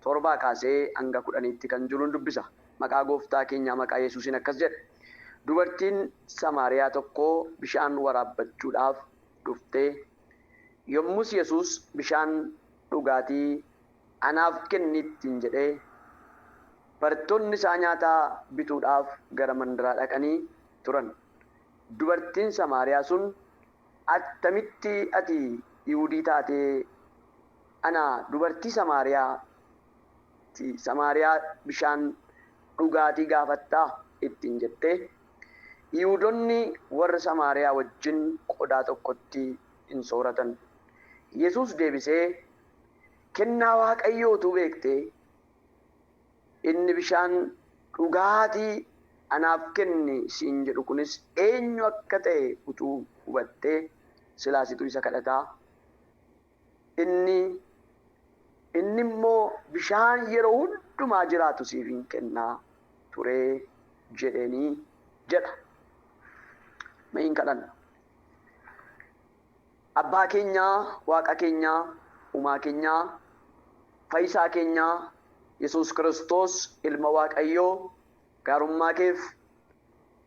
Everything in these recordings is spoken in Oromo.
torba kaasee hanga 10tti kan jiruun dubbisa. Maqaa gooftaa keenya maqaa Yesuusiin akkas jedha. Dubartiin Samaariyaa tokko bishaan waraabbachuudhaaf dhuftee yommus Yesuus bishaan dhugaatii anaaf kenni ittiin jedhee barattoonni isaa nyaata bituudhaaf gara mandaraa dhaqanii turan. Dubartiin Samaariyaa sun attamitti ati Yihuudii taatee ana dubartii Samaariyaa bishaan dhugaatii gaafattaa ittiin jettee Yihuudoonni warra Samaariyaa wajjin qodaa tokkotti hin sooratan. Yesuus deebisee kennaa Waaqayyootu beektee inni bishaan dhugaatii anaaf kenni siin jedhu kunis eenyu akka ta'e utuu hubattee silaasitu isa kadhataa. Inni immoo bishaan yeroo hundumaa jiraatu siif hin kennaa turee jedheenii jedha. Mee kadhanna. Abbaa keenyaa, Waaqa keenyaa, Uumaa keenyaa, Fayyisaa keenyaa, Yesuus Kiristoos ilma Waaqayyoo, gaarummaa keef,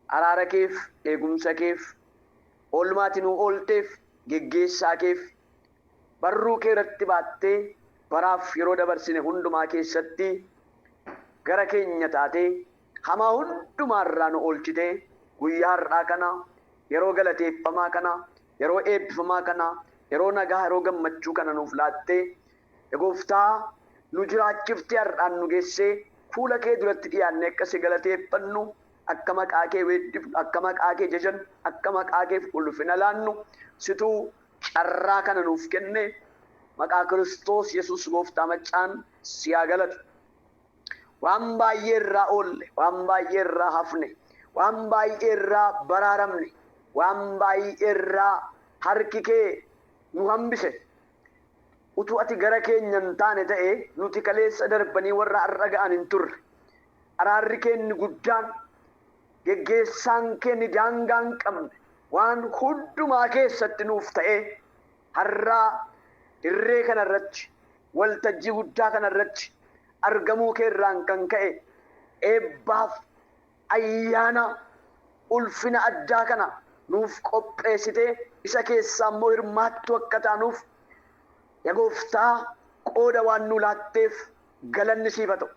araara keef, eegumsa keef, oolmaati nuu oolteef, geggeessaa keef, barruu kee irratti baattee baraaf yeroo dabarsine hundumaa keessatti gara keenya taatee hamaa hundumaarraa nu oolchitee guyyaa har'aa kana yeroo galateeffamaa kana yeroo eebbifamaa kana yeroo nagaa yeroo gammachuu kana nuuf laattee gooftaa nu jiraachiftee har'aan nu geessee fuula kee duratti dhiyaannee akka si galateeffannu akka maqaa kee weeddifnu akka maqaa kee jajannu akka maqaa keef ulfina laannu situu carraa kana nuuf kenne maqaa Kiristoos Yesuus gooftaa maccaan si haa galatu. Waan baay'ee irraa oolle, waan baay'ee irraa hafne, waan baay'ee irraa baraaramne, waan baay'ee irraa harki kee nu hambise. Utuu ati gara keenya hin taane ta'e nuti kaleessa darbanii warra har'a ga'an hin turre. Araarri kee inni guddaan, geggeessaan kee inni daangaa hin qabne waan hundumaa keessatti nuuf ta'e har'aa dirree kanarratti waltajjii guddaa kanarratti argamuu kee irraan kan ka'e eebbaaf ayyaana ulfina addaa kana nuuf qopheessitee isa keessaa immoo hirmaattuu akka taanuuf yaa gooftaa qooda waan nu laatteef galanni siif haa ta'u.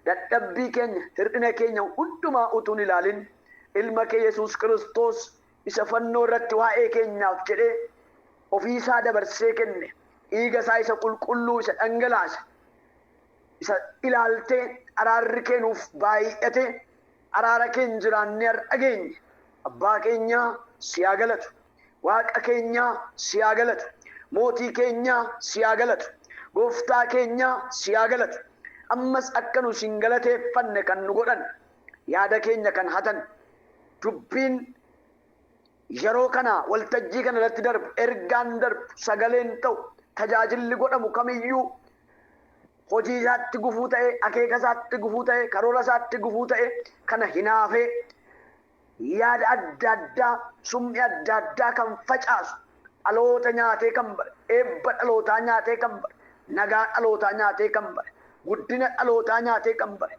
Dadhabbii keenya hir'ina keenya hundumaa utuun ilaalin ilma kee Yesuus Kiristoos isa fannoo irratti waa'ee keenyaaf jedhee ofiisaa dabarsee kenne dhiiga isaa isa qulqulluu isa dhangalaase isa ilaaltee araarri kee nuuf baay'ate araara kee jiraannee har'a geenye. Abbaa keenyaa si haa galatu, Waaqa keenyaa si haa galatu, mootii keenyaa si haa galatu, gooftaa keenyaa si haa galatu. Ammas akka nu sin galateeffanne kan nu godhan yaada keenya kan hatan dubbiin yeroo kana waltajjii kana irratti darbu ergaan darbu sagaleen ta'u tajaajilli godhamu kamiyyuu hojii isaatti gufuu ta'e akeeka isaatti gufuu ta'e karoora isaatti gufuu ta'e kana hinaafee yaada adda addaa summii adda addaa kan facaasu dhaloota nyaatee kan bare eebba dhalootaa nyaatee kan bare nagaa dhalootaa nyaatee kan bare guddina dhalootaa nyaatee kan bare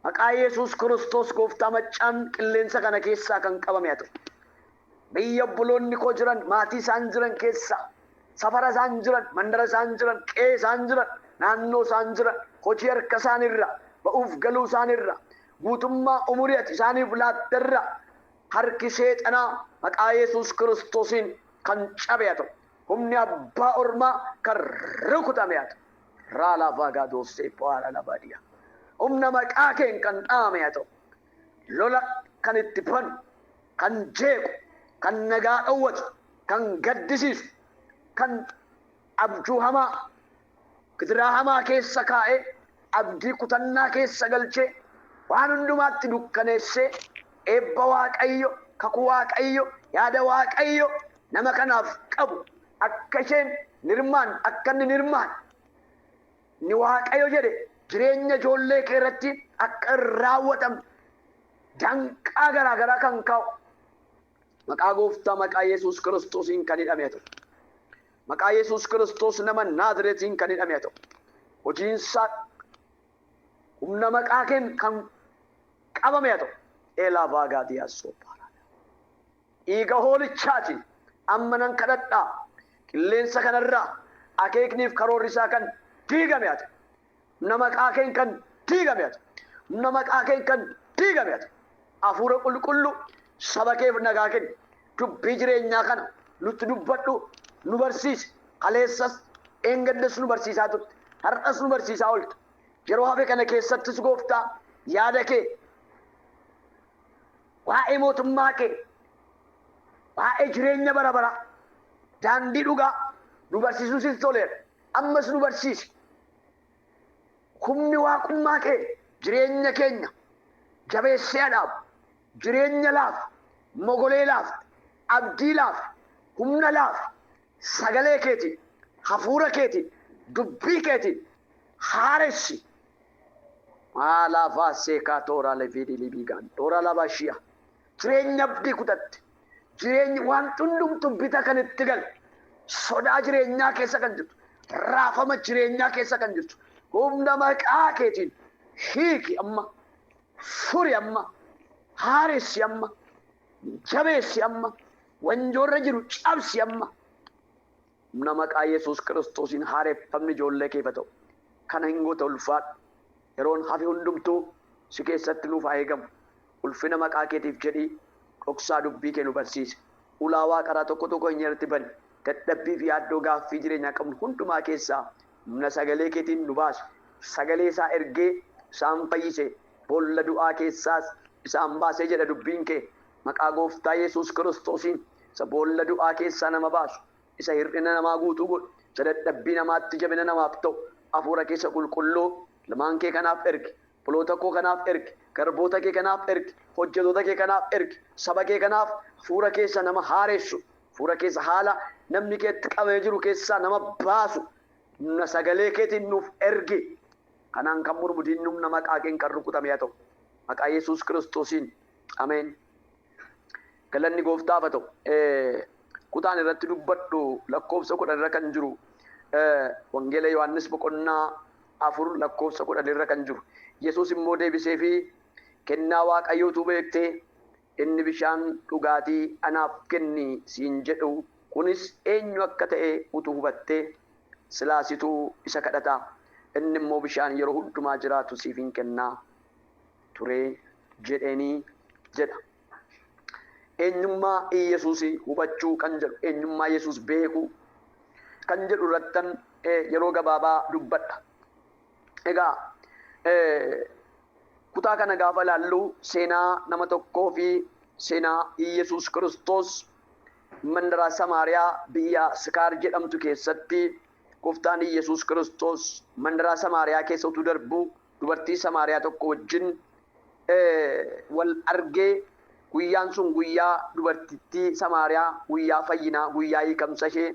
maqaa Yesuus Kiristoos gooftaa maccaan qilleensa kana keessaa kan qabame haa ta'u. Biyya obboloonni koo jiran maatii isaan jiran keessaa safara isaan jiran mandara isaan jiran qe'ee isaan jiran naannoo isaan jiran hojii harka isaanirraa ba'uuf galuu isaanirraa guutummaa umurii ati isaaniif laatterraa harki seexanaa maqaa Yesuus Kiristoosiin kan cabe haa ta'u. Humni abbaa ormaa kan rukutame haa ta'u. Raalaa faagaa doossee bu'aara labaadiyaa. Humna maqaa keen kan dhaame haa ta'u. Lola kan itti banu, kan jeequ, kan nagaa dhowwatu, kan gaddisiisu, kan abjuu hamaa, gidiraa hamaa keessa kaa'ee, abdii kutannaa keessa galchee, waan hundumaatti dukkaneessee, eebba Waaqayyo, kakuu Waaqayyo, yaada Waaqayyo nama kanaaf qabu akka isheen nirmaan akka inni nirmaan ni Waaqayyo jedhe jireenya ijoollee kee irratti akka raawwatamu danqaa garaagaraa kan kaa'u maqaa gooftaa maqaa Yesuus Kiristoosiin kan hidhame haa ta'u. Maqaa Yesuus Kiristoos nama Naazreetiin kan hidhame haa ta'u. Hojiinsaa humna maqaa keen kan qabame haa ta'u. Eelaa baagaatiyaa soophaadha. Dhiiga hoolichaatiin amma nan kadhadhaa. Qilleensa kanarraa akeekniif karoorri isaa kan diigame haa ta'u. Humna maqaa keen kan diigame haa ta'u. Humna maqaa keen kan diigame haa ta'u. Hafuura qulqulluu saba keef nagaa kenni. Dubbii jireenyaa kana nutti dubbadhu nu barsiisi. Kaleessas eengaddas nu barsiisaa turte. Har'as nu barsiisaa oolte. Yeroo hafe kana keessattis gooftaa yaada kee waa'ee mootummaa kee waa'ee jireenya bara baraa daandii dhugaa nu barsiisuu siif toleera. Ammas nu barsiisi. Humni waaqummaa kee jireenya keenya jabeessee dhaabu. Jireenya laafa, mogolee laafa, abdii laafa, humna laafa, sagalee keetiin, hafuura keetiin, dubbii keetiin haaressi. Maalaafaa seekaa tooraa lefiidii libiigaan tooraa labaashiyaa. Jireenya abdii kutatte. Jireenya waan hundumtu bita kan itti galu. Sodaa jireenyaa keessa kan jirtu. Raafama jireenyaa keessa kan jirtu. Humna maqaa keetiin hiiki amma. Furi amma. Haaressi amma. Jabeessi amma. Wanjoorra jiru cabsi amma. Humna maqaa Yesuus Kiristoosiin haareffamni ijoollee keef haa ta'u. Kana hin goota ulfaadhu. Yeroon hafe hundumtuu si keessatti nuuf haa eegamu. Ulfina maqaa keetiif jedhii dhoksaa dubbii kee nu barsiise. Ulaawaa karaa tokko tokko hin irratti bani. Dadhabbii fi yaaddoo gaaffii jireenyaa qabnu hundumaa keessaa humna sagalee keetiin nu baase. Sagalee isaa ergee isaan fayyise. Boolla du'aa keessaas isaan baasee jedha dubbiin kee. Maqaa gooftaa Yesuus Kiristoosiin isa boolla du'aa keessaa nama baasu. Isa hir'ina namaa guutuu godhu. Isa dadhabbii namaatti jabina namaaf ta'u. Hafuura keessa qulqulluu lamaan kee kanaaf ergi. Boloota koo kanaaf ergi. Garboota kee kanaaf ergi. Hojjetoota kee kanaaf ergi. Saba kee kanaaf hafuura keessa nama haaressu. Hafuura keessa haala namni keetti qabee jiru keessaa nama baasu. Humna sagalee keetiin nuuf ergi. Kanaan kan mormu diinni humna maqaa keen kan rukutame haa ta'u. Maqaa Yesuus Kiristoosiin. Ameen. Galanni gooftaaf haa ta'u. Kutaan irratti dubbadhu lakkoofsa 10 irra kan jiru. Wangeela Yohaannis boqonnaa 4 lakkoofsa 10 irra kan jiru. Yesuus immoo deebisee fi kennaa Waaqayyootu beektee inni bishaan dhugaatii anaaf kenni siin jedhu kunis eenyu akka ta'e utuu hubattee silaasituu isa kadhataa. Inni immoo bishaan yeroo hundumaa jiraatu siif hin kennaa ture jedheenii jedha. Eenyummaa Yesuus hubachuu kan jedhu, eenyummaa Yesuus beekuu kan jedhu irrattan yeroo gabaabaa dubbadha. Egaa kutaa kana gaafa ilaallu seenaa nama tokkoo fi seenaa Yesuus Kiristoos mandaraa Samaariyaa biyya Sikaar jedhamtu keessatti gooftaan Yesuus Kiristoos mandaraa Samaariyaa keessa utuu darbu dubartii Samaariyaa tokko wajjin wal argee. Guyyaan sun guyyaa dubartittii Samaariyaa guyyaa fayyinaa guyyaa hiikamsa ishee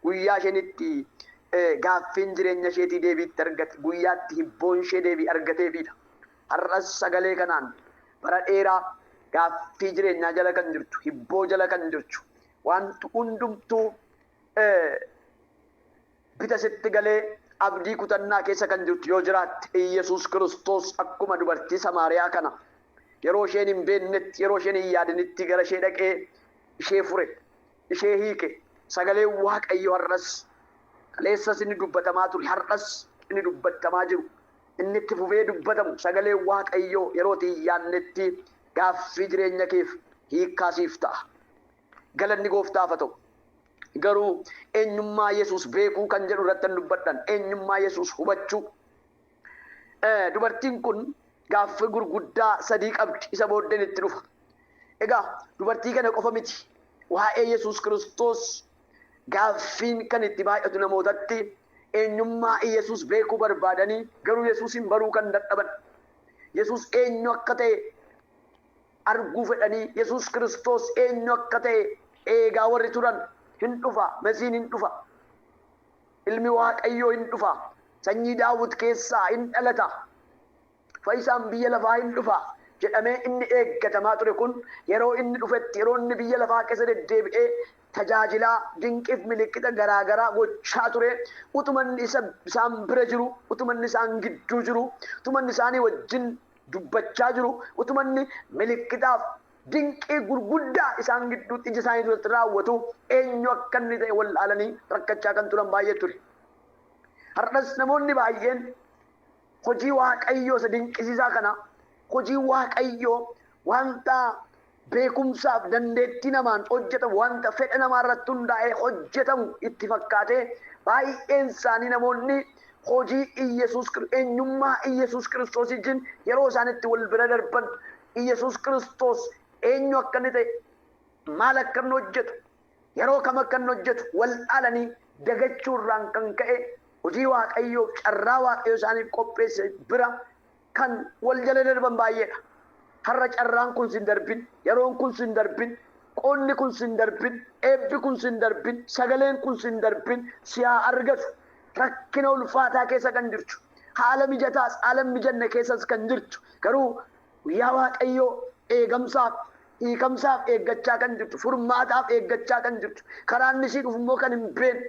guyyaa isheen itti gaaffiin jireenya isheetii deebiitti argate guyyaatti hibboon ishee deebii argateefidha. Har'as sagalee kanaan bara dheeraa gaaffii jireenyaa jala kan jirtu hibboo jala kan jirtu wanti hundumtuu bita sitti galee abdii kutannaa keessa kan jirtu yoo jiraatte Yesuus Kiristoos akkuma dubartii Samaariyaa kana. Yeroo isheen hin beeknetti, yeroo isheen hin yaadinitti gara ishee dhaqee ishee fure, ishee hiike. Sagalee Waaqayyoo har'as kaleessas inni dubbatamaa ture, har'as inni dubbatamaa jiru. Inni itti fufee dubbatamu sagalee Waaqayyoo yeroo hin yaadnetti gaaffii jireenya keef hiikkaasiif ta'a. Galanni gooftaaf haa ta'u. Garuu eenyummaa Yesuus beekuu kan jedhu irratti dubbadhan, eenyummaa Yesuus hubachuu. Dubartiin kun gaaffii gurguddaa sadii qabdi isa booddeen itti dhufa. Egaa dubartii kana qofa miti. Waa'ee Yesuus Kiristoos gaaffiin kan itti baay'atu namootatti eenyummaa Yesuus beekuu barbaadanii garuu Yesuusin baruu kan dadhaban. Yesuus eenyu akka ta'e arguu fedhanii Yesuus Kiristoos eenyu akka ta'e eegaa warri turan hin dhufa. Masiin hin dhufa. Ilmi Waaqayyoo hin dhufa. Sanyii Daawit keessaa hin dhalata. Fayyisaan biyya lafaa hin dhufa jedhamee inni eeggatamaa ture kun yeroo inni dhufetti yeroo inni biyya lafaa keessa deddeebi'ee tajaajilaa dinqiif milikkita garaagaraa gochaa ture. Utumanni isaan bira jiru, utumanni isaan gidduu jiru, utumanni isaanii wajjin dubbachaa jiru, utumanni milikkitaaf dinqii gurguddaa isaan gidduutti ija isaanii duratti raawwatu eenyu akka inni ta'e wallaalanii rakkachaa kan turan baay'ee ture. Har'as namoonni baay'een hojii Waaqayyoo isa dinqisiisaa kana, hojii Waaqayyoo wanta beekumsaaf dandeettii namaan hojjetamu, wanta fedha namaa irratti hundaa'ee hojjetamu itti fakkaatee baay'een isaanii namoonni hojii eenyummaa Iyesuus Kiristoos wajjin yeroo isaan itti wal bira darban, Iyesuus Kiristoos eenyu akka inni ta'e, maal akka inni hojjetu, yeroo kam akka inni hojjetu wallaalanii dagachuurraan kan ka'e hojii Waaqayyoo, carraa Waaqayyoo isaaniif qopheesse bira kan wal jala darban baay'eedha. Har'a carraan kun sin darbin, yeroon kun sin darbin, qoonni kun sin darbin, eebbi kun sin darbin, sagaleen kun sin darbin, si haa argatu. Rakkina ulfaataa keessa kan jirtu, haala mijataas haala mijanne keessas kan jirtu, garuu guyyaa Waaqayyoo eegamsaaf, hiikamsaaf eeggachaa kan jirtu, furmaataaf eeggachaa kan jirtu, karaan ishii dhufu immoo kan hin beekne.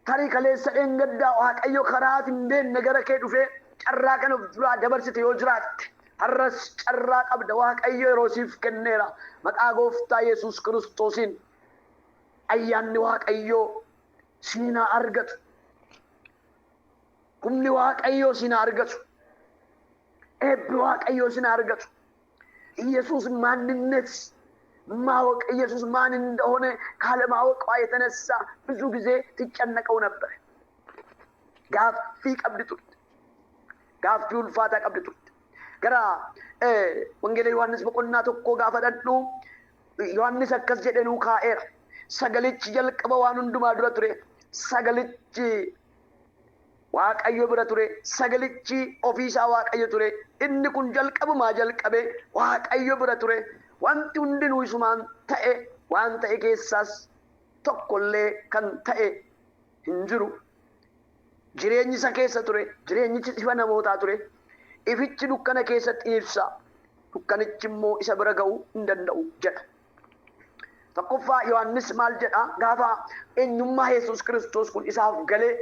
Tarii kaleessa dheengaddaa Waaqayyoo karaa hin beekne gara kee dhufee carraa kana of duraa dabarsite yoo jiraatte, har'as carraa qabda. Waaqayyo yeroo siif kenneera. Maqaa Gooftaa Yesuus Kiristoosiin ayyaanni Waaqayyoo siin haa argatu. Humni Waaqayyoo siin haa argatu. Eebbi Waaqayyoo siin haa argatu. ኢየሱስ ማንነት ማወቅ ኢየሱስ ማን እንደሆነ ካለማወቅ የተነሳ ብዙ ጊዜ ትጨነቀው ነበር። ጋፊ ቀብድቱት ጋፊ ውልፋታ ቀብድቱት ገራ ወንጌል ዮሐንስ በቆና ተኮ ጋፈደዱ ዮሐንስ አከስ ጀደኑ ካኤራ ሰገሊች ጀልቀበ ዋን ሁንዱማ ዱረ ቱሬ ሰገሊች waaqayyo bira ture sagalichi ofiisaa waaqayyo ture inni kun jalqabuma jalqabe waaqayyo bira ture wanti hundinuu isumaan ta'e waan ta'e keessaas tokkollee kan ta'e hin jiru jireenyi isa keessa ture jireenyichi ifa namootaa ture ifichi dukkana keessatti ibsa dukkanichi immoo isa bira ga'uu hin danda'u jedha tokkoffaa Yohaannis maal jedha gaafa eenyummaa Yesuus Kiristoos kun isaaf galee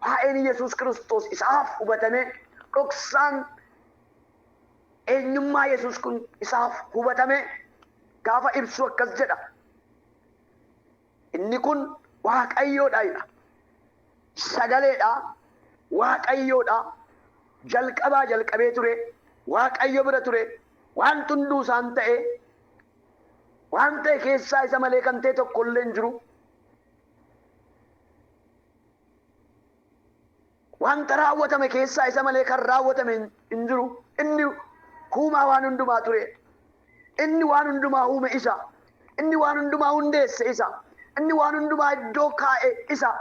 Haa'een Yesuus Kiristoos isaaf hubatame dhoksaan eenyummaa Yesuus kun isaaf hubatame gaafa ibsu akkas jedha. Inni kun Waaqayyoodha jedha. Sagaleedha. Waaqayyoodha. Jalqabaa jalqabee ture. Waaqayyo bira ture. Waan hunduu isaan ta'e. Waan ta'e keessaa isa malee kan ta'e tokkollee hin jiru. Wanta raawwatame keessaa isa malee kan raawwatame hin jiru. Inni uumaa waan hundumaa ture. Inni waan hundumaa uume isa. Inni waan hundumaa hundeesse isa. Inni waan hundumaa iddoo kaa'e isa.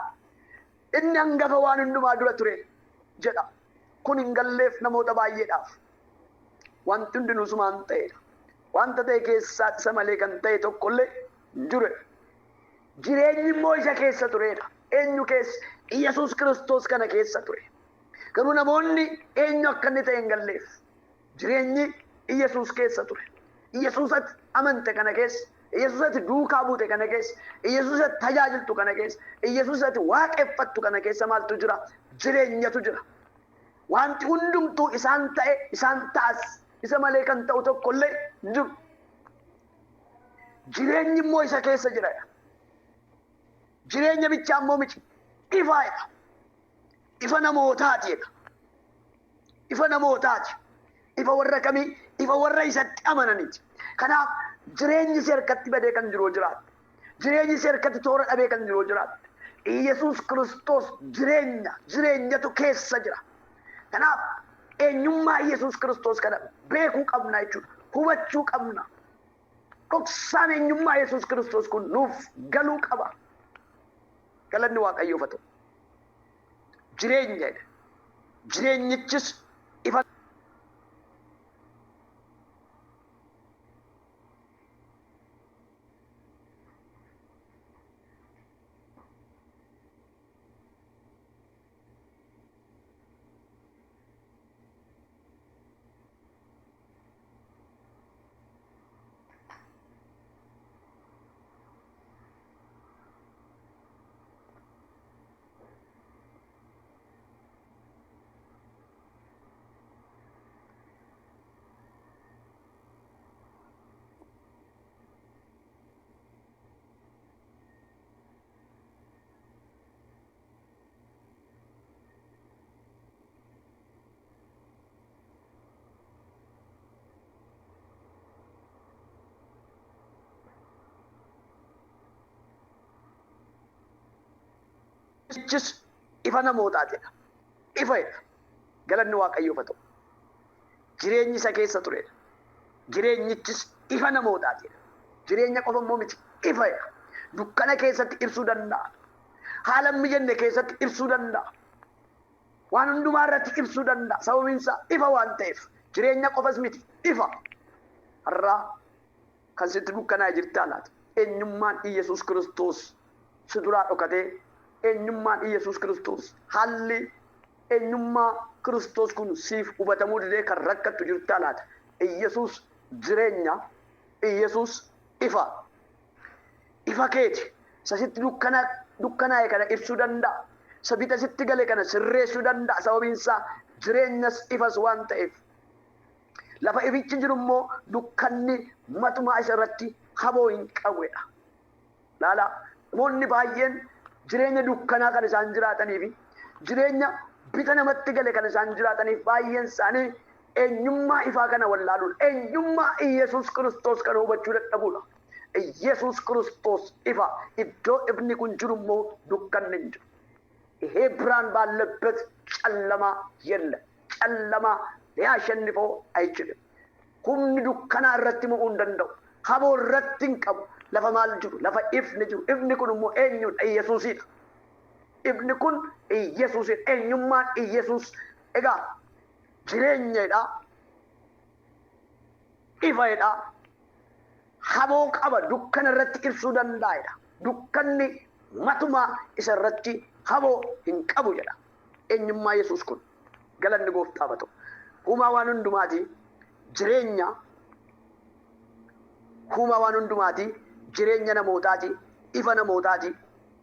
Inni hangafa waan hundumaa dura ture jedha. Kun hin galleef namoota baay'eedhaaf. Wanti hundinuu sumaan ta'edha. Wanta ta'e keessaa isa malee kan ta'e tokkollee hin jiru. Jireenyi immoo isa keessa turedha. Eenyu keessa? Yesuus Kiristoos kana keessa ture. Garuu namoonni eenyu akka inni ta'e hin galleef. Jireenyi Yesuus keessa ture. Yesuusatti amante kana keessa, Yesuusatti duukaa buute kana keessa, Yesuusatti tajaajiltu kana keessa, Yesuusatti waaqeffattu kana keessa maaltu jira? Jireenyatu jira. Wanti hundumtuu isaan ta'e, isaan ta'as, isa malee kan ta'u tokkollee jiru. Jireenyi immoo isa keessa jira. Jireenya bichaa immoo miti. Ifaadha. Ifa namootaatiidha. Ifa namootaati. Ifa warra kamii? Ifa warra isatti amananiiti. Kanaaf jireenyi si harkatti badee kan jiru jiraata. Jireenyi si harkatti toora dhabee kan jiru jiraata. Yesuus Kiristoos jireenyatu keessa jira. Kanaaf eenyummaa Yesuus Kiristoos kana beekuu qabna jechuudha. Hubachuu qabna. Dhoksaan eenyummaa Yesuus Kiristoos kun nuuf galuu qaba. Galanni Waaqayyoof haa ta'u. Jireenya jireenyichis ifa jireenyichis ifa namootaatidha. Ifadha. Galanni Waaqayyoof haa ta'u. Jireenyi isa keessa turedha. Jireenyichis ifa namootaatidha. Jireenya qofa immoo miti. Ifadha. Dukkana keessatti ibsuu danda'a. Haala hin mijanne keessatti ibsuu danda'a. Waan hundumaa irratti ibsuu danda'a. Sababiin isaa ifa waan ta'eef. Jireenya qofas miti. Ifa. Har'aa kan sitti dukkanaa jirtaa laata? Eenyummaan Iyesuus Kiristoos si duraa dhokatee eenyummaan Iyesuus Kiristoos haalli eenyummaa Kiristoos kun siif hubatamuu didee kan rakkattu jirtaa laata? Iyesuus jireenya, Iyesuus ifa. Ifa keeti. Isa sitti dukkanaa'e kana ibsuu danda'a. Isa bita sitti gale kana sirreessuu danda'a. Sababiin isaa jireenyas ifas waan ta'eef. Lafa ifichi jiru immoo dukkanni matumaa isa irratti haboo hin qabudha. Laala namoonni baay'een jireenya dukkanaa kan isaan jiraataniifi jireenya bita namatti gale kan isaan jiraataniif baay'een isaanii eenyummaa ifaa kana wallaaluudha. Eenyummaa Iyesuus Kiristoos kana hubachuu dadhabuudha. Iyesuus Kiristoos ifa. Iddoo ifni kun jiru immoo dukkanni hin jiru. ይሄ ብርሃን ባለበት ጨለማ የለም። ጨለማ ሊያሸንፈው አይችልም። ሁምኒ ዱከና እረቲ መኡ እንደንደው ሀቦ እረቲን ቀቡ ለፈ ማል ጅሩ ለፈ ኢፍኒ ጅሩ ኢፍኒ ኩን ሞ ኤኙን ኢየሱሲን ኢፍኒ ኩን ኢየሱሲን ኤኙማን ኢየሱስ ኤጋ ጅሬኘዳ ኢፋይዳ ሀቦ ቀበ ዱከን እረቲ ኢብሱ ደንዳይዳ ዱከኒ መቱማ ኢሰረቲ ሀቦ hinqabu jedha. Eenyummaa Yesuus kun galanni Gooftaaf haa ta'u. Uumaa waan hundumaati jireenya uumaa waan hundumaati jireenya namootaati ifa namootaati.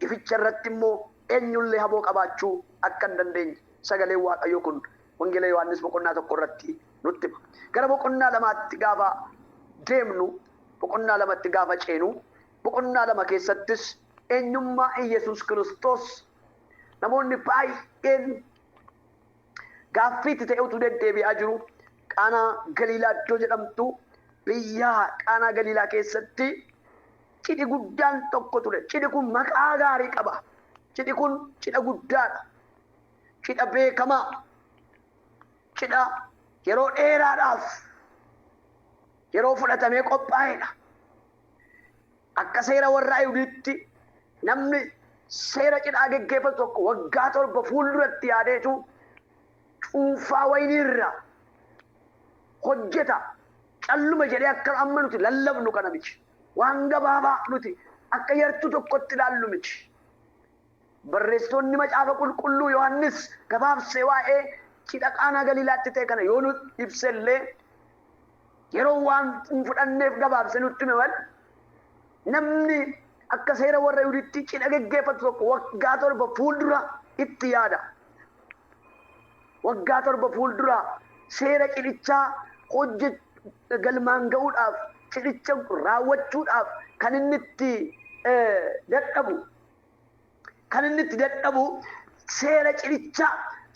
Ificha irratti immoo eenyullee haboo qabaachuu akka hin dandeenye sagaleen Waaqayyoo kun wangeela Yohaannis boqonnaa tokko irratti nutti hima. Gara boqonnaa lamaatti gaafa deemnu boqonnaa lamatti gaafa ceenu boqonnaa lama keessattis eenyummaa Iyesuus Kiristoos namoonni baay'een gaaffiitti ta'e utuu deddeebi'aa jiru. Qaanaa Galiilaa iddoo jedhamtu biyya Qaanaa Galiilaa keessatti cidhi guddaan tokko ture. Cidhi kun maqaa gaarii qaba. Cidhi kun cidha guddaadha. Cidha beekamaa. Cidha yeroo dheeraadhaaf yeroo fudhatamee qophaa'edha. Akka seera warra Ayihudiitti namni seera cidhaa geggeeffatu tokko waggaa 7 fuulduratti yaadeetu cuunfaa wayiniirra hojjeta. Calluma jedhee akka amma nuti lallabnu kana miti. Waan gabaabaa nuti akka yartuu tokkotti ilaallu miti. Barreessitoonni macaafa qulqulluu Yohaannis gabaabsee waa'ee cidha Qaanaa Galiilaatti ta'e kana yoo nuti ibsellee yeroo waan fudhanneef gabaabsee nutti hime namni akka seera warra Ayihudiitti cidha geggeeffatu tokko waggaa 7 fuuldura itti yaada. Waggaa 7 fuuldura seera cidhichaa galmaan ga'uudhaaf cidhicha raawwachuudhaaf kan inni itti dadhabu seera cidhichaa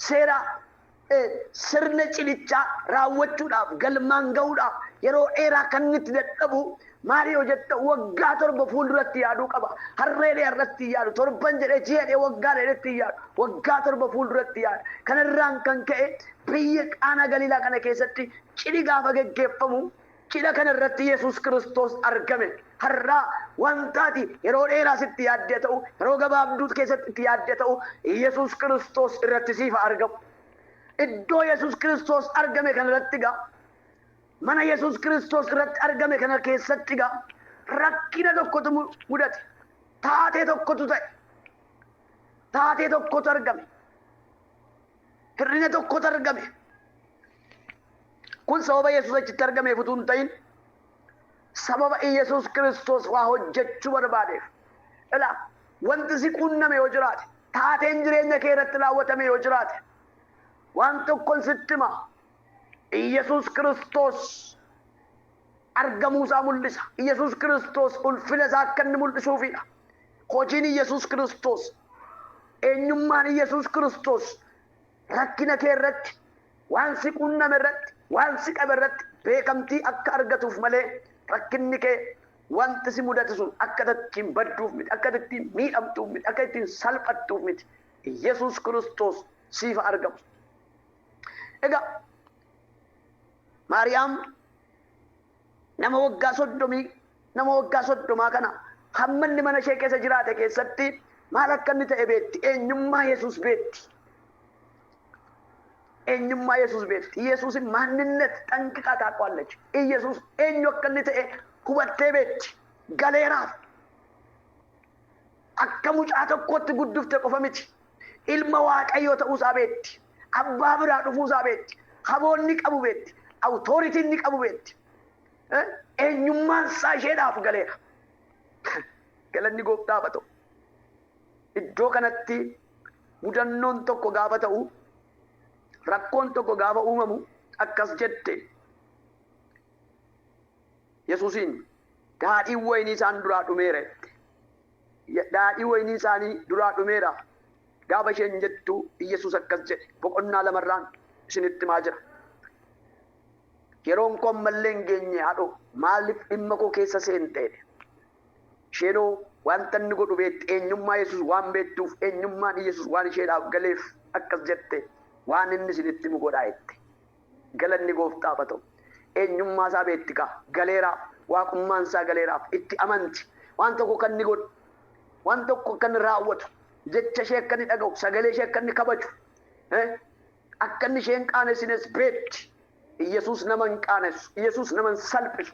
seera sirna cidhichaa raawwachuudhaaf galmaan ga'uudhaaf yeroo dheeraa kan inni itti dadhabu. Maariyo jetta waggaa 7 fuulduratti yaaduu qaba. Harreedhee irratti yaadu torban jedhee ji'adhee waggaa dheeratti yaadu waggaa 7 fuulduratti yaadu. Kanarraan kan ka'e biyya Qaanaa Galiilaa kana keessatti cidhi gaafa geggeeffamu cidha kanarratti Yesuus Kiristoos argame. Har'aa wantaati yeroo dheeraa sitti yaaddee ta'u yeroo gabaabduu keessatti itti yaaddee ta'u Yesuus Kiristoos irratti siifa argamu. Iddoo Yesuus Kiristoos argame kanarratti gaa mana Yesuus Kiristoos irratti argame kana keessatti gaa rakkina tokkotu mudate. Taatee tokkotu ta'e. Taatee tokkotu argame. Hirrina tokkotu argame. Kun sababa Yesuus achitti argameef utuu hin ta'in sababa Yesuus Kiristoos waa hojjechuu barbaadeef. Ilaa wanti si quunname yoo jiraate taateen jireenya kee irratti raawwatame yoo jiraate waan tokkon sitti hima. Iyesuus Kiristoos argamuusaa mul'isa. Iyesuus Kiristoos ulfina isaa akka inni mul'isuufidha. Hojiin Iyesuus Kiristoos eenyummaan Iyesuus Kiristoos rakkina kee irratti waan si quunname irratti waan si qabe irratti beekamtii akka argatuuf malee rakkinni kee wanti si mudate sun akka ittiin badduuf miti akka ittiin miidhamtuuf miti akka ittiin salphattuuf miti Yesuus Kiristoos siif argamu. Egaa Maariyaam nama waggaa 30 kana hamma inni mana ishee keessa jiraate keessatti maal akka inni ta'e beetti. Eenyummaa Yesuus beetti. eenyummaa Yesuus beetti. Yesuusin maanninነት ጠንቅቃ ታውቃለች። ኢየሱስ eenyu akka inni ta'e hubattee beetti. Galeeraaf akka mucaa tokkotti guddufte qofa miti. Ilma Waaqayyoo ta'uusaa beetti. Abbaa biraa dhufuusaa beetti. Haboonni qabu beetti. Awutooritiin ni qabu beetti. Eenyummaan isaa isheedhaaf galeera. Galanni Gooftaaf haa ta'u. Iddoo kanatti mudannoon tokko gaafa ta'u, rakkoon tokko gaafa uumamu akkas jette. Yesuusiin daadhiin waynii isaan duraa dhumeera jette. Daadhii waynii isaanii duraa dhumeera. Gaafa isheen jettu Yesuus akkas jedhe. Boqonnaa 2 isinitti himaa jira. Yeroon koo ammallee hin geenye haadho maaliif dhimma koo keessa seente? Isheenoo wanta inni godhu beetti. Eenyummaa Yesuus waan beektuuf, eenyummaan Yesuus waan isheedhaaf galeef akkas jette. Waan inni isinitti himu godhaa jette. Galanni Gooftaaf haa ta'u. Eenyummaa isaa beetti kaa galeeraaf, waaqummaan isaa galeeraaf itti amanti. Waan tokko kan inni godhu, waan tokko kan inni raawwatu, jecha ishee akka inni dhaga'u, sagalee ishee akka inni kabaju, akka inni isheen qaanessines beetti. Yesuus nama hin qaanessu, Yesuus nama hin salphisu.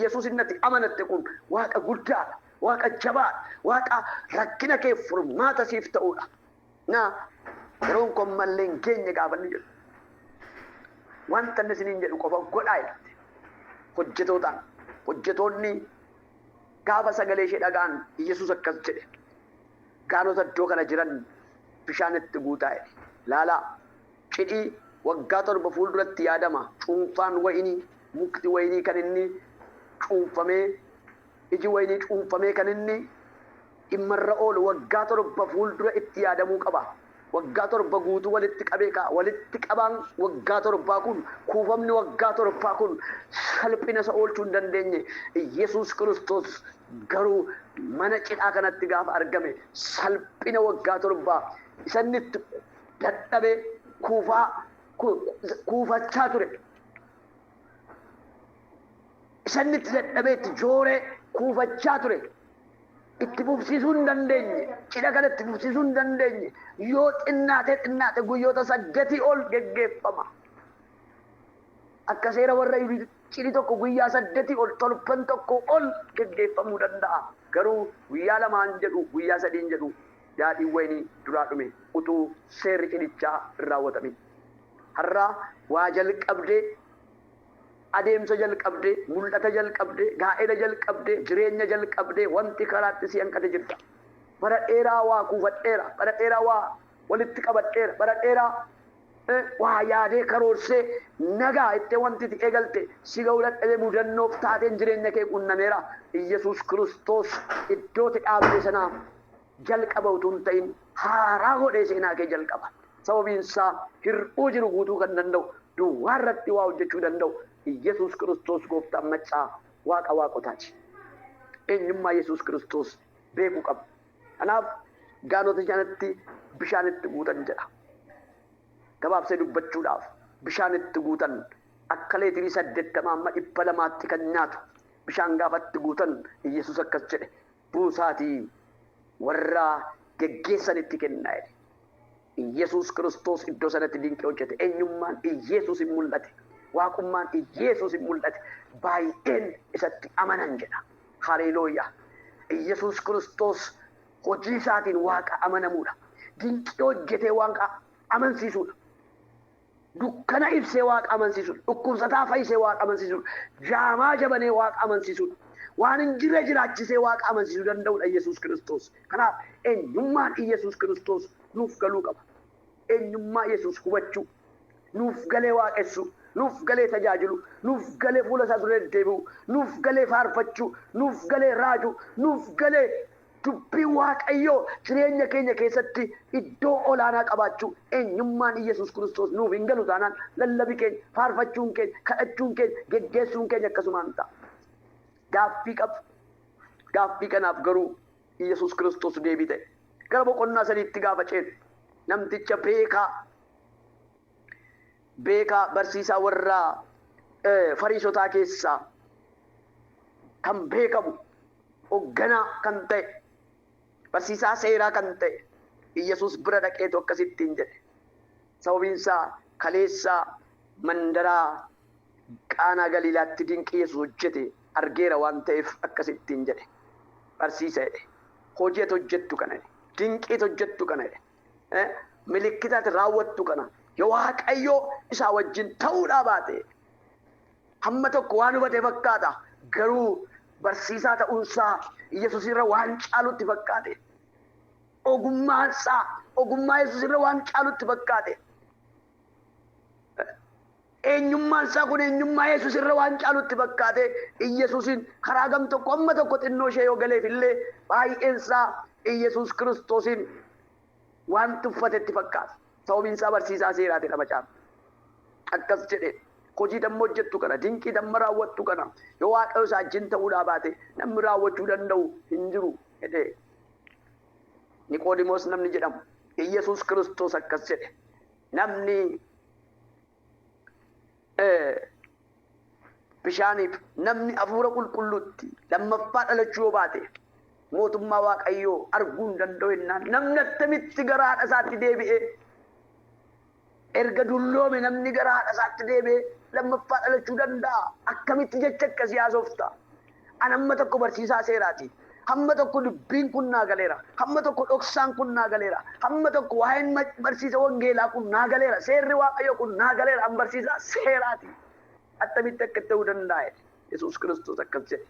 Yesuus innatti amanatte kun Waaqa guddaadha, Waaqa jabaadha, Waaqa rakkina kee furmaata siif ta'uudha. Yeroon koo ammallee hin geenye gaafa inni jedhu. Wanta inni isiniin jedhu qofa godhaa jedhate. Hojjetoonni gaafa sagalee ishee dhaga'an Yesuus akkas jedhe. Gaanota iddoo kana jiran bishaanitti guutaa jedhe. Laalaa cidhii waggaa 7 fuulduratti yaadama. Cuunfaan waynii, mukti waynii kan inni cuunfamee, iji waynii cuunfamee kan inni dhimmarra oolu waggaa 7 fuuldura itti yaadamuu qaba. Waggaa 7 guutuu walitti qabee kaa walitti qabaan waggaa 7 kun kuufamni waggaa 7 kun salphina isa oolchuu hin dandeenye. Yesuus Kiristoos garuu mana cidhaa kanatti gaafa argame salphina waggaa 7 isanni itti dadhabee kuufachaa ture. Isanni itti dadhabee itti jooree kuufachaa ture. Itti fufsiisuu hin dandeenye. Cidha kana itti fufsiisuu hin dandeenye. Yoo xinnaate guyyoota 8 ol geggeeffama. Akka seera warra cidhi tokko guyyaa 8 ol, torban tokko ol geggeeffamuu danda'a. Garuu guyyaa 2 jedhu, guyyaa 3 jedhu daadhiin waynii duraa dhume utuu seerri cidhichaa hin raawwatamin. Har'a waa jalqabdee, adeemsa jalqabdee, mul'ata jalqabdee, gaa'ela jalqabdee, jireenya jalqabdee wanti karaatti si hanqate jirta. Bara dheeraa waa kuufadheera, bara dheeraa waa walitti qabadheera, bara dheeraa waa yaadee karoorsee nagaa itti wanti itti eegalte si ga'uu dadhabee mudannoof taateen jireenya kee qunnameera. Yesuus Kiristoos iddootti dhaabde sanaaf jalqaba utuu hin ta'in haaraa godhee seenaa kee jalqaba. Sababiin isaa hir'uu jiru guutuu kan danda'u, duwwaa irratti waa hojjechuu danda'u. Yesuus Kiristoos Gooftaan maccaa Waaqa waaqotaati. Eenyummaa Yesuus Kiristoos beekuu qabna. Kanaaf gaanota kanatti bishaanitti guutan jedha. Gabaabsee dubbachuudhaaf bishaanitti guutan akka leetirii 80 amma 200 kan nyaatu bishaan gaafatti guutan Yesuus akkas jedhe. Buusaatii warra geggeessanitti kennaa jedhe. Yesuus Kiristoos iddoo sanatti dinqii hojjete. Eenyummaan Yesuus hin mul'ate. Waaqummaan Yesuus hin mul'ate. Baay'een isatti amanan jedha. Haleluuyaa. Yesuus Kiristoos hojii isaatiin Waaqa amanamuudha. Dinqii hojjetee Waaqa amansiisuudha. Dukkana ibsee Waaqa amansiisuudha. Dhukkubsataa fayyisee Waaqa amansiisuudha. Jaamaa jabanee Waaqa amansiisuudha. Waan hin jirre jiraachisee Waaqa amansiisuu danda'uudha Yesuus Kiristoos. Kanaaf eenyummaan Yesuus Kiristoos nuuf galuu qaba. Eenyummaa Yesuus hubachuu, nuuf galee waaqessu, nuuf galee tajaajilu, nuuf galee fuula isaa dura deddeebi'u, nuuf galee faarfachuu, nuuf galee raajuu, nuuf galee dubbii Waaqayyoo jireenya keenya keessatti iddoo olaanaa qabaachuu. Eenyummaan Yesuus Kiristoos nuuf hin galu taanaan lallabii keenya, faarfachuun keenya, kadhachuun keenya, geggeessuun keenya akkasumaan ta'a. Gaaffii qabu. Gaaffii kanaaf garuu Yesuus Kiristoos deebii ta'e. Gara boqonnaa 3tti gaafa ceenu namticha beekaa barsiisaa warraa fariisotaa keessaa kan beekamu hoogganaa kan ta'e barsiisaa seeraa kan ta'e Yesuus bira dhaqeetu akkasittiin jedhe. Sababiin isaa kaleessaa mandaraa Qaanaa Galiilaatti dinqii Yesuus hojjete argeera waan ta'eef akkasittiin jedhe. Barsiisa jedhe. Hojii ati hojjettu kana jedhe. Dinqii ati hojjettu kana jedhe. Milikkita ati raawwattu kana yoo Waaqayyoo isaa wajjin ta'uudhaa baate hamma tokko waan hubate fakkaata. Garuu barsiisaa ta'uunsaa Yesuus irra waan caalutti fakkaate. Ogummaa Yesuus irra waan caalutti fakkaate. Eenyummaan isaa kun eenyummaa Yesuus irra waan caalutti fakkaate. Yesuusin karaa gam tokko amma tokko xinnoo ishee yoo galeef illee baay'een isaa Yesuus Kiristoosin waan tuffatetti fakkaata. Sababiin isaa barsiisaa seeraati nama caala. Akkas jedhe hojii damma hojjettu kana dinqii damma raawwattu kana yoo Waaqayyo isaa wajjin ta'uudhaa baate namni raawwachuu danda'u hin jiru jedhe. Niqoodimoos namni jedhamu Yesuus Kiristoos akkas jedhe. Namni bishaaniif namni hafuura qulqulluutti lammaffaa dhalachuu yoo baate mootummaa Waaqayyoo arguu hin danda'u jennaan. Namni attamitti gara haadha isaatti deebi'ee erga dulloome namni gara haadha isaatti deebi'ee lammaffaa dhalachuu danda'a? Akkamitti jecha akkasii haasofta? An amma tokko barsiisaa seeraati. Hamma tokko dubbiin kun naa galeera. Hamma tokko dhoksaan kun naa galeera. Hamma tokko waa'een barsiisa wangeelaa kun naa galeera. Seerri Waaqayyoo kun naa galeera. An barsiisaa seeraati. Attamitti akka ta'uu danda'a? Yesuus Kiristoos akkas jedhe.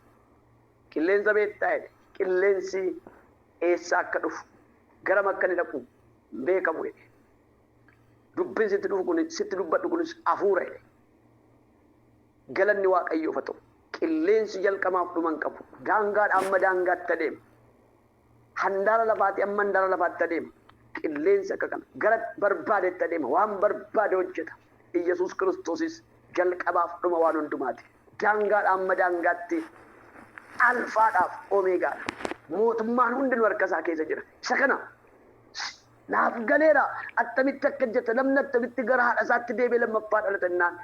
Qilleensa beektaa jedhe. Qilleensi eessaa akka dhufu garam akka inni dhaqu beekamu jedhe. Dubbiin sitti dhufu kun sitti dubbadhu kunis hafuura jedhe. Galanni Waaqayyoof haa ta'u. Qilleensi jalqabaaf dhuman qabu. Daangaadha amma daangaatti adeema. Handaara lafaati amma handaara lafaatti adeema. Qilleensi akka kana gara barbaadetti adeema. Waan barbaade hojjeta. Yesuus Kiristoosis jalqabaaf dhuma waan hundumaati. Daangaadha amma daangaatti alfaadhaaf omeegaadha. Mootummaan hundinuu harka isaa keessa jira. Isa kana naaf galeera. Attamitti akka jetta namni attamitti gara haadha isaatti deebi'ee lammaffaa dhalatannaan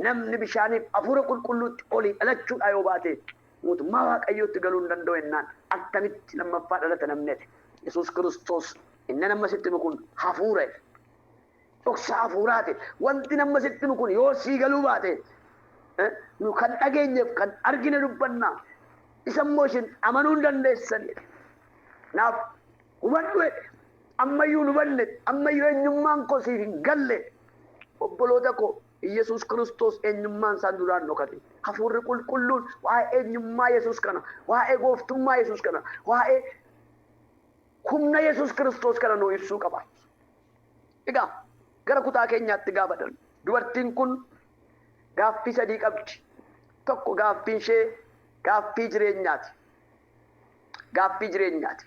namni bishaaniif hafuura qulqulluutti olii dhalachuudha yoo baate mootummaa Waaqayyootti galuu hin danda'u jennaan attamitti lammaffaa dhalata namni jedhe. Yesuus Kiristoos inni nama sitti kun hafuura jedhe. Dhoksaa hafuuraati. Wanti nama sitti kun yoo sii galuu baate nu kan dhageenyeef kan argine dubbannaa. Isa immoo isin amanuu hin dandeessan jedhe. Naaf hubadhu jedhe. Ammayyuu nu banne ammayyuu eenyummaan koo siif hin galle obboloota koo. Yesuus Kiristoos eenyummaan isaan duraan dhokate. Hafuurri qulqulluun waa'ee eenyummaa Yesuus kana, waa'ee gooftummaa Yesuus kana, waa'ee humna Yesuus Kiristoos kana nuu ibsuu qaba. Egaa gara kutaa keenyaatti gaafa darbu dubartiin kun gaaffii sadii qabdi. Tokko gaaffiin ishee gaaffii jireenyaati. Gaaffii jireenyaati.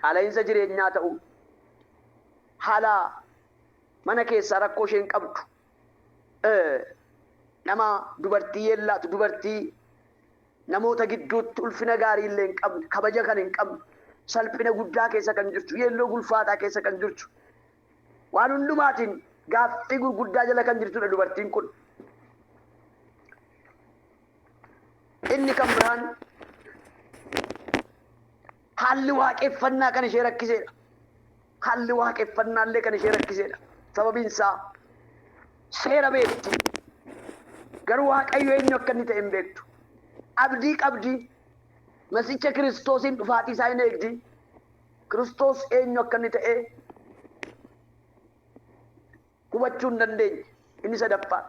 Qaala'insa jireenyaa ta'u haala mana keessaa rakkoo isheen qabdu nama dubartii yeellaatu dubartii namoota gidduutti ulfina gaarii illee hin qabne kabaja kan hin qabne salphina guddaa keessa kan jirtu yeelloo gulfaataa keessa kan jirtu waan hundumaatiin gaaffii gurguddaa jala kan jirtudha dubartiin kun. Inni kan biraan haalli waaqeffannaa kan ishee rakkiseedha. Haalli waaqeffannaa illee kan ishee rakkiseedha. Sababiin isaa seera beekti. Garuu Waaqayyo eenyu akka inni ta'e hin beektu. Abdii qabdi. Masiicha Kiristoosiin dhufaatii isaa hin eegdi. Kiristoos eenyu akka inni ta'e hubachuu hin dandeenye. Inni sadaffaa.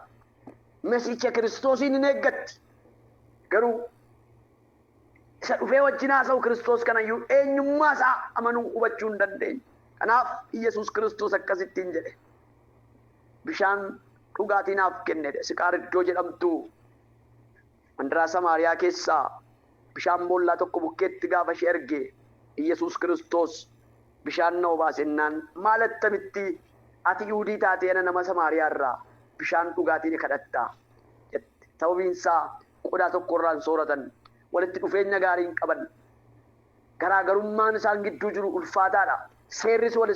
Masiicha Kiristoosiin hin eeggatti. Garuu isa dhufee wajjin haasa'u Kiristoos kanayyuu eenyummaa isaa amanuu hubachuu hin dandeenye. Kanaaf Yesuus Kiristoos akkasittiin jedhe. Bishaan dhugaatii naaf kenne. Siqaar iddoo jedhamtu mandaraa Samaariyaa keessaa bishaan boollaa tokko bukkeetti gaafa ishee erge Yesuus Kiristoos bishaan na obaasennaan maal attamitti ati Yihuudii taatee ana nama Samaariyaa irraa bishaan dhugaatii ni kadhattaa jette. Sababiin isaa qodaa tokko irraan sooratan walitti dhufeenya gaarii hin qaban. garaagarummaan isaan gidduu jiru ulfaataadha. Seerris wal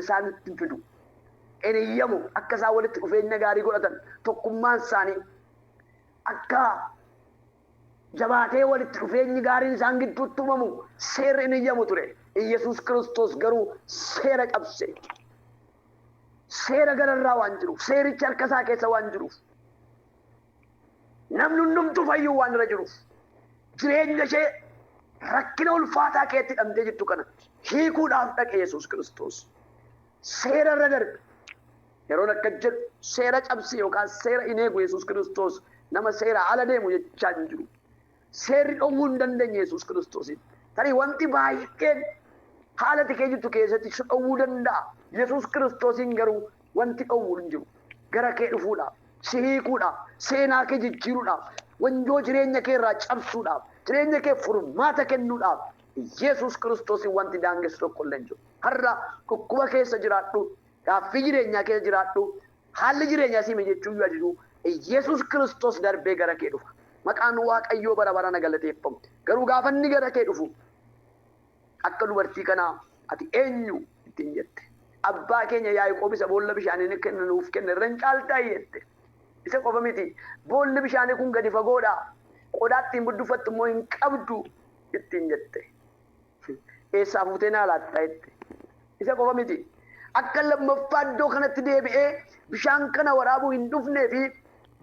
isaanitti fidu. Eniyyamu akka isaan walitti dhufeenya gaarii godhatan tokkummaan isaanii akka jabaatee walitti dhufeenyi gaariin isaan gidduutti uumamu seerri eniyyamu ture. Yesuus Kiristoos garuu seera cabse. Seera gararraa waan jiruuf, seerichi harka isaa keessa waan jiruuf, namni hundumtuu fayyuu waan irra jiruuf, jireenya ishee rakkina ulfaataa keetti hidhamtee jirtu kana hiikuudhaaf dhaqe Yesuus Kiristoos. Seera irra darbe. Yeroo akka jedhu seera cabse yookaan seera hin eegu Yesuus Kiristoos nama seera ala deemu jechaa hin jiru. Seerri dhowwuu hin dandeenye Yesuus Kiristoosiin. Tarii wanti baay'een haala tikee jirtu keessatti si dhowwuu danda'a. Yesuus Kiristoosiin garuu wanti dhowwuu hin jiru. Gara kee dhufuudhaaf, si hiikuudhaaf, seenaa kee jijjiiruudhaaf, wanjoo jireenya kee irraa cabsuudhaaf, jireenya kee furmaata kennuudhaaf Yesuus Kiristoosiin wanti daangessu tokko illee hin jiru. Har'a dhukkuba keessa jiraadhu, gaaffii jireenyaa keessa jiraadhu, haalli jireenyaa si mijechuu yoo ajiru Yesuus Kiristoos darbee gara kee dhufa. Maqaan Waaqayyoo bara baraan galateeffamu. Garuu gaafa inni gara kee dhufu akka dubartii kanaa ati eenyu ittiin jette. Abbaa keenya Yaaqoob isa boolla bishaanii nuuf kenne irra hin caaltaa jette. Isa qofa miti. Boolli bishaanii kun gadi fagoodha. Qodaa ittiin buddufattu immoo hin qabdu ittiin jette. Eessaa fuutee naa laattaa jette. Isa qofa miti. Akka lammaffaa iddoo kanatti deebi'ee bishaan kana waraabuu hin dhufnee fi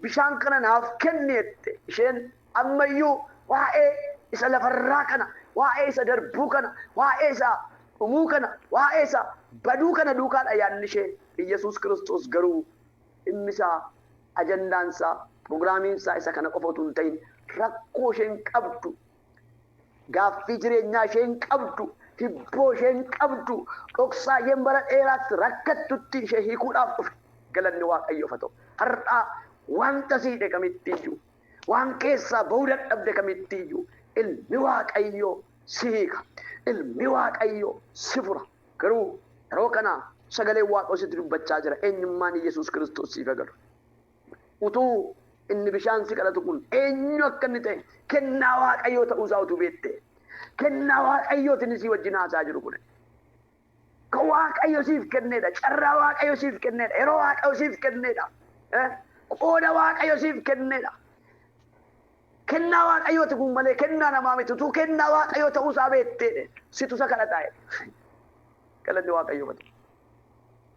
bishaan kana naaf kenne jette. Isheen ammayyuu waa'ee isa lafarraa kana, waa'ee isa darbuu kana, waa'ee isa dhumuu kana, waa'ee isa baduu kana duukaadha yaadni ishee. Yesuus Kiristoos garuu dhimmi isaa, ajandaan isaa, pirogiraamiin isaa isa kana qofa utuu hin ta'in rakkoo isheen qabdu, gaaffii jireenyaa isheen qabdu, hibboo isheen qabdu, dhoksaa isheen bara dheeraatti rakkattutti ishee hiikuudhaaf dhufe. Galanni Waaqayyoof haa ta'u. Har'aa wanta siidhe kamittiyyuu, waan keessaa bahuu dadhabde kamittiyyuu ilmi Waaqayyoo si hiika. Ilmi Waaqayyoo si fura. Garuu yeroo kana sagaleen Waaqayyoo sitti dubbachaa jira. Eenyummaan Yesuus Kiristoos siif agalu. Utuu inni bishaan si kadhatu kun eenyu akka inni ta'e kennaa Waaqayyoo ta'uusaa utuu beekte. Kennaa Waaqayyootiin si wajjin haasaa jiru kun. Kan Waaqayyo siif kenneedha. Carraa Waaqayyo siif kenneedha. Yeroo Waaqayyo siif kenneedha. Qooda Waaqayyo siif kenneedha. Kennaa Waaqayyooti kun malee kennaa namaa miti. Utuu kennaa Waaqayyoo ta'uusaa beektee situ isa kadhataa. Galanni Waaqayyoo mati.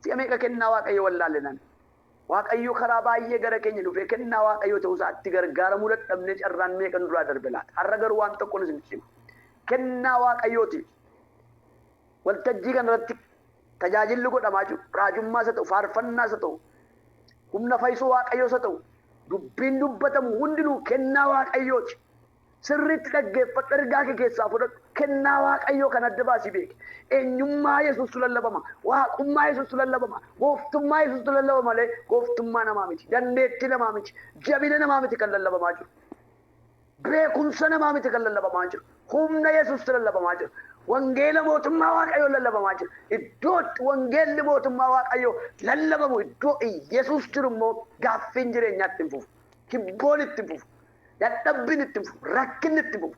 Si'a meeqa kennaa Waaqayyo wallaallenan. Waaqayyo karaa baay'ee gara keenya dhufee kennaa Waaqayyoo ta'uusaa itti gargaaramuu dadhabnee carraan meeqa nu duraa darbe laata. Har'a garuu waan tokko isin hima. Kennaa Waaqayyooti. Waltajjii kanarratti tajaajilli godhamaa jiru. Raajummaas haa ta'u, faarfannaas haa ta'u, humna fayyisuu Waaqayyoos haa ta'u, dubbiin dubbatamu hundinuu kennaa Waaqayyooti. Sirriitti dhaggeeffadhu, ergaa kee keessaa fudhadhu. Kennaa Waaqayyoo kan adda baasii beeki. Eenyummaa Yesuustu lallabama. Waaqummaa Yesuustu lallabama. Gooftummaa Yesuustu lallabama malee gooftummaa namaa miti. Dandeettii namaa miti. Jabina namaa miti kan lallabamaa jiru. Beekumsa namaa miti kan lallabamaa jiru. Humna Yesuustu lallabamaa jiru. Wangeela mootummaa Waaqayyoo lallabamaa jiru. Iddootti wangeelli mootummaa Waaqayyoo lallabamu iddoo Yesuus jiru immoo gaaffiin jireenyaatti hin fufu. Hibboon itti hin fufu. Dadhabbiin itti hin fufu. Rakkinni itti hin fufu.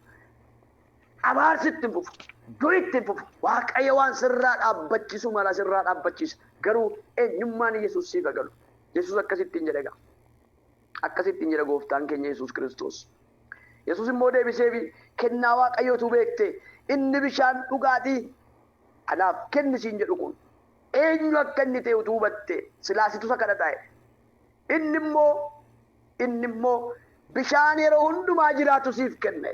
Abaarsi itti hin fufu. Du'i itti hin fufu. Waaqayyo waan sirraa dhaabbachiisu mala sirraa dhaabbachiisa. Garuu eenyummaan Yesuus siif agalu. Yesuus akkasittiin jedhe egaa. Akkasittiin jedha gooftaan keenya Yesuus Kiristoos. Yesuus immoo deebiseefi kennaa Waaqayyootu beekte. Inni bishaan dhugaatii anaaf kennisiin jedhu kun eenyu akka inni ta'e utuu hubatte silaasitu isa kadhataa'e. Inni immoo bishaan yeroo hundumaa jiraatu siif kenne.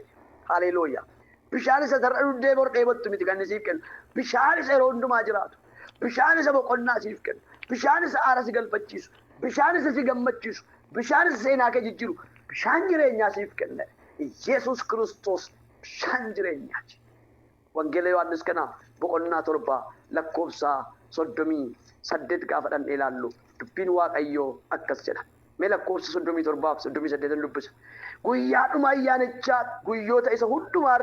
Haleluuyaa. Bishaan isa sarara duddee bor dheebottu miti kan siif kennu. Bishaan isa yeroo hundumaa jiraatu. Bishaan isa boqonnaa siif kennu. Bishaan isa aara si galfachiisu. Bishaan isa si gammachiisu. Bishaan isa seenaa kee jijjiiru. Bishaan jireenyaa siif kenne. Yesuus Kiristoos bishaan jireenyaati. Wangeela Yohaannis kana boqonnaa 7 lakkoofsa 38 gaafa dhandhee ilaallu dubbiin Waaqayyoo akkas jedha. Mee lakkoofsa 37 fi 38 dubbisa. Guyyaadhuma ayyaanichaa guyyoota isa hundumaa